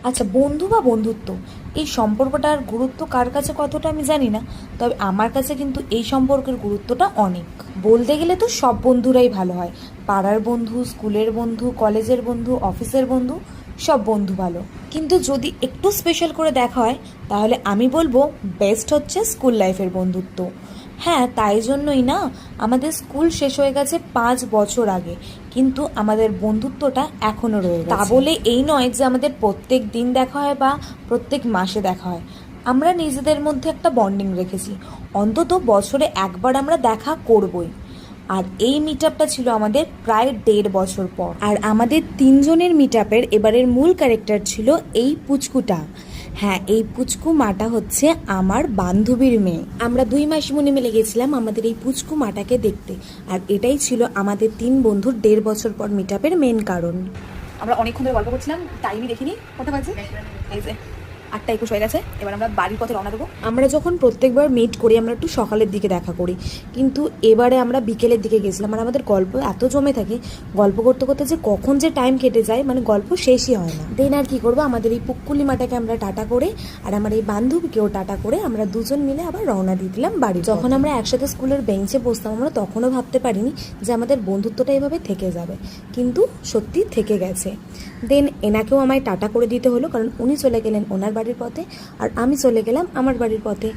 আচ্ছা, বন্ধু বা বন্ধুত্ব, এই সম্পর্কটার গুরুত্ব কার কাছে কতটা আমি জানি না, তবে আমার কাছে কিন্তু এই সম্পর্কের গুরুত্বটা অনেক। বলতে গেলে তো সব বন্ধুরাই ভালো হয়। পাড়ার বন্ধু, স্কুলের বন্ধু, কলেজের বন্ধু, অফিসের বন্ধু, সব বন্ধু ভালো। কিন্তু যদি একটু স্পেশাল করে দেখা হয়, তাহলে আমি বলবো বেস্ট হচ্ছে স্কুল লাইফের বন্ধুত্ব। হ্যাঁ, তাই জন্যই না, আমাদের স্কুল শেষ হয়ে গেছে 5 বছর আগে, কিন্তু আমাদের বন্ধুত্বটা এখনও রয়ে গেছে। তা বলে এই নয় যে আমাদের প্রত্যেক দিন দেখা হয় বা প্রত্যেক মাসে দেখা হয়। আমরা নিজেদের মধ্যে একটা বন্ডিং রেখেছি, অন্তত বছরে একবার আমরা দেখা করবই। আর এই মিট আপটা ছিল আমাদের প্রায় 1.5 বছর পর। আর আমাদের তিনজনের মিট আপের এবারের মূল ক্যারেক্টার ছিল এই পুচকুটা। হ্যাঁ, এই পুচকু মাটা হচ্ছে আমার বান্ধবীর মেয়ে। আমরা 2 মাসিমণি মিলে গেছিলাম আমাদের এই পুচকু মাটাকে দেখতে। আর এটাই ছিল আমাদের 3 বন্ধুর 1.5 বছর পর মিট আপের মেন কারণ। আমরা অনেকক্ষণ ধরে গল্প করছিলাম, টাইমই দেখিনি। কত বাজে? এই যে 8টা 21 হয়ে গেছে। এবার আমরা বাড়ির পথে রওনা দেবো। আমরা যখন প্রত্যেকবার মিট করি আমরা একটু সকালের দিকে দেখা করি, কিন্তু এবারে আমরা বিকেলের দিকে গেছিলাম। আর আমাদের গল্প এত জমে থাকে, গল্প করতে করতে যে কখন যে টাইম কেটে যায়, মানে গল্প শেষই হয় না। দেন আর কি করবো, আমাদের এই পুক্কুলি মাটাকে আমরা টাটা করে আর আমার এই বান্ধবীকেও টাটা করে আমরা দুজন মিলে আবার রওনা দিয়ে দিলাম বাড়ি। যখন আমরা একসাথে স্কুলের বেঞ্চে বসতাম, আমরা তখনও ভাবতে পারিনি যে আমাদের বন্ধুত্বটা এভাবে থেকে যাবে, কিন্তু সত্যি থেকে গেছে। দেন এনাকেও আমায় টাটা করে দিতে হলো, কারণ উনি চলে গেলেন ওনার বাড়ির পথে আর আমি চলে গেলাম আমার বাড়ির পথে।